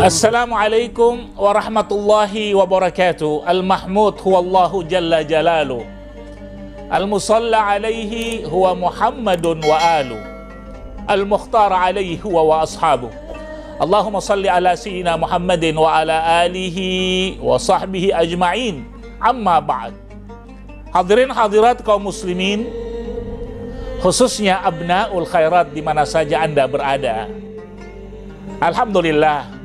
Assalamualaikum warahmatullahi wabarakatuh. Al-Mahmud huwallahu jalla jalalu. Al-Musalla alaihi huwa Muhammadun wa alu. Al-Mukhtar alaihi huwa wa ashabu. Allahumma salli ala sayyidina Muhammadin wa ala alihi wa sahbihi ajma'in. Amma ba'd. Hadirin hadirat kaum muslimin, khususnya abnaul khairat di mana saja Anda berada. Alhamdulillah,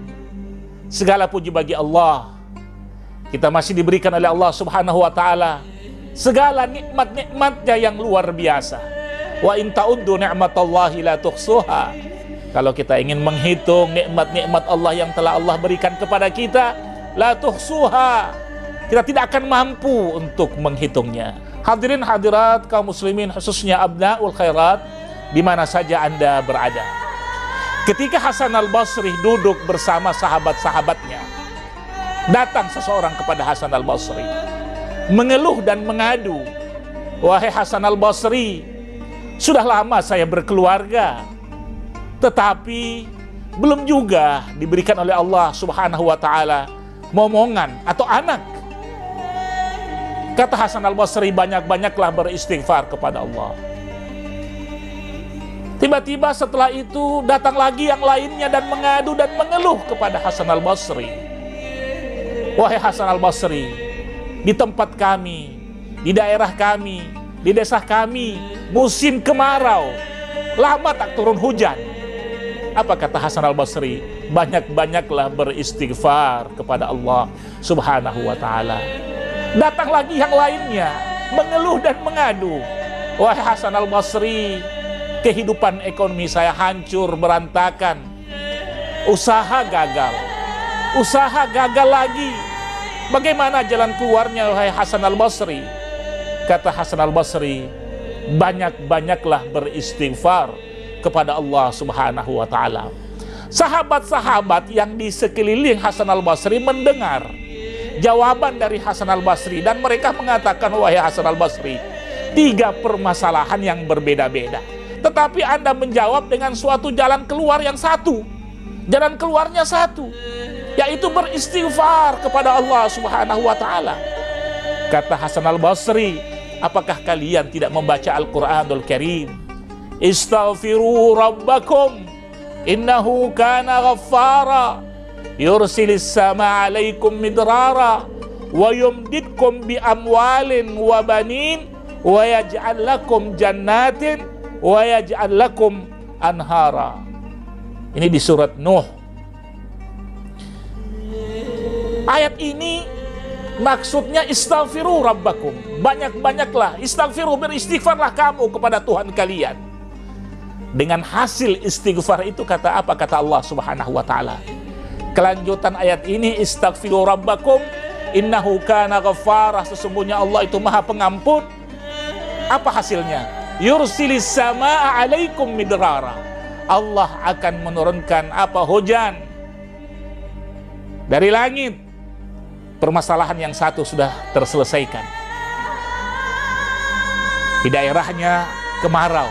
segala puji bagi Allah. Kita masih diberikan oleh Allah subhanahu wa ta'ala segala nikmat-nikmatnya yang luar biasa. Wa in ta'uddu ni'matallahi la tuhsuha. Kalau kita ingin menghitung nikmat-nikmat Allah yang telah Allah berikan kepada kita, la tuhsuha, kita tidak akan mampu untuk menghitungnya. Hadirin hadirat kaum muslimin, khususnya abnaul khairat di mana saja Anda berada. Ketika Hasan al-Basri duduk bersama sahabat-sahabatnya, datang seseorang kepada Hasan al-Basri mengeluh dan mengadu, "Wahai Hasan al-Basri, sudah lama saya berkeluarga, tetapi belum juga diberikan oleh Allah subhanahu wa ta'ala momongan atau anak." Kata Hasan al-Basri, banyak-banyaklah beristighfar kepada Allah. Tiba-tiba setelah itu datang lagi yang lainnya dan mengadu dan mengeluh kepada Hasan al-Basri. "Wahai Hasan al-Basri, di tempat kami, di daerah kami, di desa kami, musim kemarau, lama tak turun hujan." Apa kata Hasan al-Basri? Banyak-banyaklah beristighfar kepada Allah subhanahu wa ta'ala. Datang lagi yang lainnya mengeluh dan mengadu, "Wahai Hasan al-Basri, kehidupan ekonomi saya hancur berantakan, usaha gagal lagi. Bagaimana jalan keluarnya wahai Hasan al-Basri?" Kata Hasan al-Basri, banyak-banyaklah beristighfar kepada Allah subhanahu wa ta'ala. Sahabat-sahabat yang di sekeliling Hasan al-Basri mendengar jawaban dari Hasan al-Basri dan mereka mengatakan, "Wahai Hasan al-Basri, 3 permasalahan yang berbeda-beda, tetapi Anda menjawab dengan suatu jalan keluar yang satu. Jalan keluarnya satu, yaitu beristighfar kepada Allah subhanahu wa ta'ala." Kata Hasan al-Basri, "Apakah kalian tidak membaca Al-Quranul Karim? Istaghfiru rabbakum innahu kana ghaffara yursilis sama alaikum midrara wa yumdidkum bi amwalin wa banin wa yaj'al lakum jannatin wa yaj'al lakum anhara." Ini di surat Nuh. Ayat ini maksudnya istaghfiru rabbakum, banyak-banyaklah istaghfiru, beristighfarlah kamu kepada Tuhan kalian. Dengan hasil istighfar itu kata apa? Kata Allah subhanahu wa ta'ala, kelanjutan ayat ini, istaghfiru rabbakum innahu kana ghaffara, sesungguhnya Allah itu maha pengampun. Apa hasilnya? Yursilis samaa alaikum midrara, Allah akan menurunkan apa? Hujan dari langit. Permasalahan yang satu sudah terselesaikan. Di daerahnya kemarau.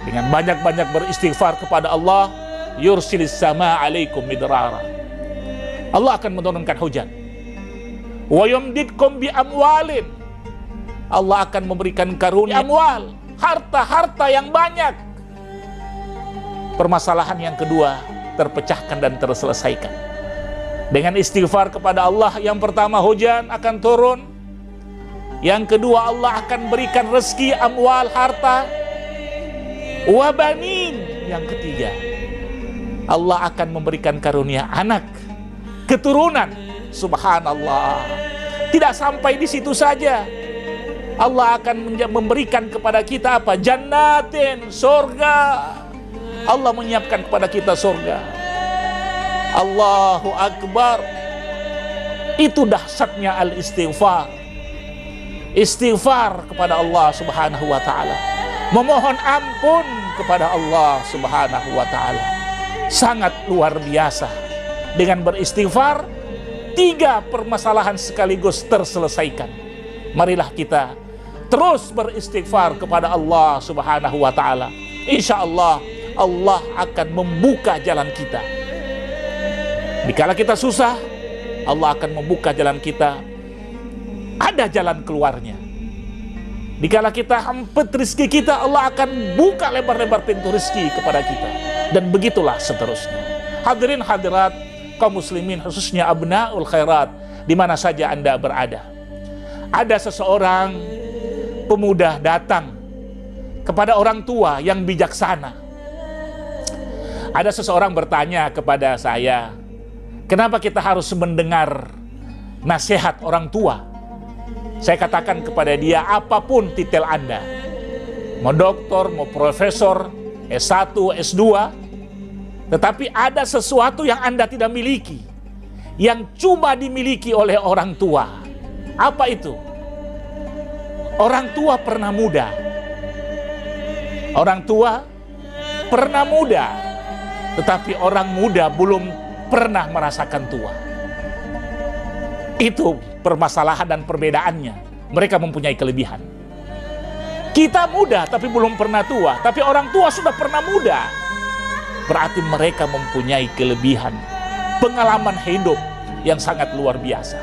Dengan banyak-banyak beristighfar kepada Allah, yursilis samaa alaikum midrara, Allah akan menurunkan hujan. Wa yumdidkum bi amwalin, Allah akan memberikan karunia amwal, harta-harta yang banyak. Permasalahan yang kedua terpecahkan dan terselesaikan. Dengan istighfar kepada Allah, yang pertama hujan akan turun. Yang kedua Allah akan berikan rezeki amwal, harta. Wa banin, yang ketiga Allah akan memberikan karunia anak, keturunan. Subhanallah. Tidak sampai di situ saja, Allah akan memberikan kepada kita apa? Jannatin, surga. Allah menyiapkan kepada kita surga. Allahu Akbar. Itu dahsyatnya al-istighfar. Istighfar kepada Allah subhanahu wa ta'ala, memohon ampun kepada Allah subhanahu wa ta'ala. Sangat luar biasa. Dengan beristighfar, 3 permasalahan sekaligus terselesaikan. Marilah kita terus beristighfar kepada Allah subhanahu wa ta'ala. Insya Allah Allah akan membuka jalan kita. Dikala kita susah, Allah akan membuka jalan kita. Ada jalan keluarnya. Dikala kita hempit rizki kita, Allah akan buka lebar-lebar pintu rizki kepada kita. Dan begitulah seterusnya. Hadirin hadirat kaum muslimin, khususnya abnaul khairat, di mana saja Anda berada. Ada seseorang pemuda datang kepada orang tua yang bijaksana. Ada seseorang bertanya kepada saya, kenapa kita harus mendengar nasihat orang tua? Saya katakan kepada dia, apapun titel Anda, mau doktor, mau profesor, S1, S2, tetapi ada sesuatu yang Anda tidak miliki, yang cuma dimiliki oleh orang tua. Apa itu? Orang tua pernah muda. Orang tua pernah muda, tetapi orang muda belum pernah merasakan tua. Itu permasalahan dan perbedaannya. Mereka mempunyai kelebihan. Kita muda tapi belum pernah tua, tapi orang tua sudah pernah muda. Berarti mereka mempunyai kelebihan, pengalaman hidup yang sangat luar biasa.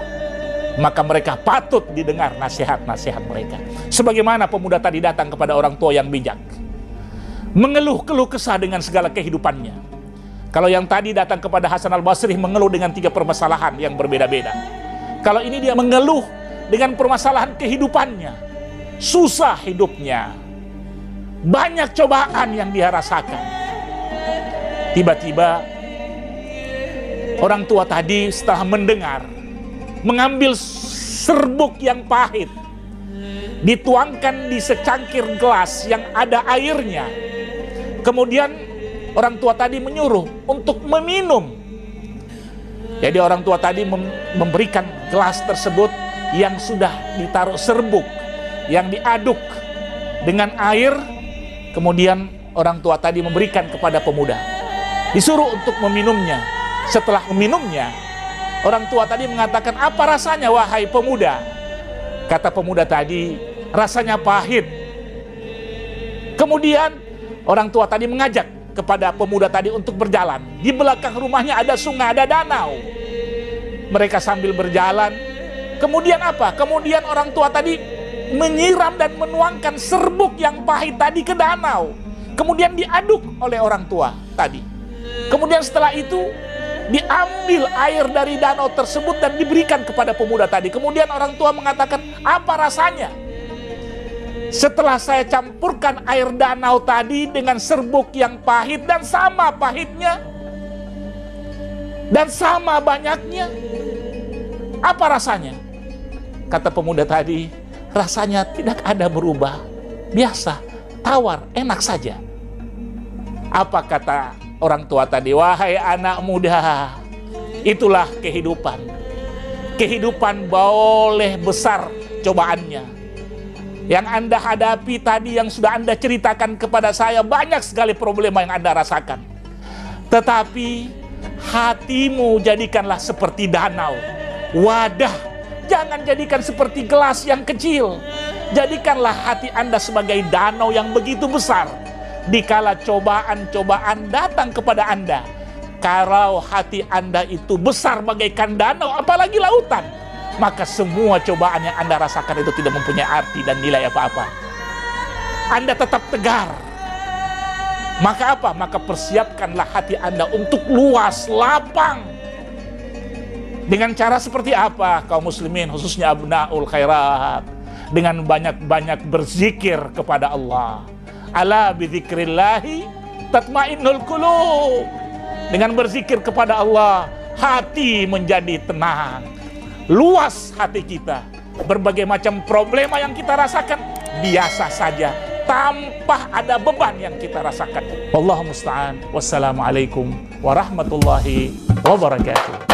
Maka mereka patut didengar nasihat-nasihat mereka. Sebagaimana pemuda tadi datang kepada orang tua yang bijak, mengeluh-keluh kesah dengan segala kehidupannya. Kalau yang tadi datang kepada Hasan al-Basri mengeluh dengan 3 permasalahan yang berbeda-beda. Kalau ini dia mengeluh dengan permasalahan kehidupannya, susah hidupnya, banyak cobaan yang dia rasakan. Tiba-tiba orang tua tadi setelah mendengar, mengambil serbuk yang pahit, dituangkan di secangkir gelas yang ada airnya. Kemudian orang tua tadi menyuruh untuk meminum. Jadi orang tua tadi memberikan gelas tersebut yang sudah ditaruh serbuk, yang diaduk dengan air. Kemudian orang tua tadi memberikan kepada pemuda, disuruh untuk meminumnya. Setelah meminumnya, orang tua tadi mengatakan, apa rasanya wahai pemuda? Kata pemuda tadi, rasanya pahit. Kemudian orang tua tadi mengajak kepada pemuda tadi untuk berjalan. Di belakang rumahnya ada sungai, ada danau. Mereka sambil berjalan. Kemudian apa? Kemudian orang tua tadi menyiram dan menuangkan serbuk yang pahit tadi ke danau. Kemudian diaduk oleh orang tua tadi. Kemudian setelah itu diambil air dari danau tersebut dan diberikan kepada pemuda tadi. Kemudian orang tua mengatakan, apa rasanya? Setelah saya campurkan air danau tadi dengan serbuk yang pahit dan sama pahitnya dan sama banyaknya, apa rasanya? Kata pemuda tadi, rasanya tidak ada berubah, biasa, tawar, enak saja. Apa kata orang tua tadi? Wahai anak muda, itulah kehidupan. Kehidupan boleh besar cobaannya. Yang Anda hadapi tadi, yang sudah Anda ceritakan kepada saya, banyak sekali problema yang Anda rasakan. Tetapi hatimu jadikanlah seperti danau, wadah. Jangan jadikan seperti gelas yang kecil. Jadikanlah hati Anda sebagai danau yang begitu besar. Dikala cobaan-cobaan datang kepada Anda, kalau hati Anda itu besar bagaikan danau, apalagi lautan, maka semua cobaan yang Anda rasakan itu tidak mempunyai arti dan nilai apa-apa. Anda tetap tegar. Maka apa? Maka persiapkanlah hati Anda untuk luas, lapang. Dengan cara seperti apa? Kaum muslimin, khususnya abnaul khairat, dengan banyak-banyak berzikir kepada Allah. Ala bidzikrillahi tatmainnul qulub. Dengan berzikir kepada Allah, hati menjadi tenang. Luas hati kita. Berbagai macam problema yang kita rasakan biasa saja, tanpa ada beban yang kita rasakan. Wallahu musta'an. Wassalamualaikum warahmatullahi wabarakatuh.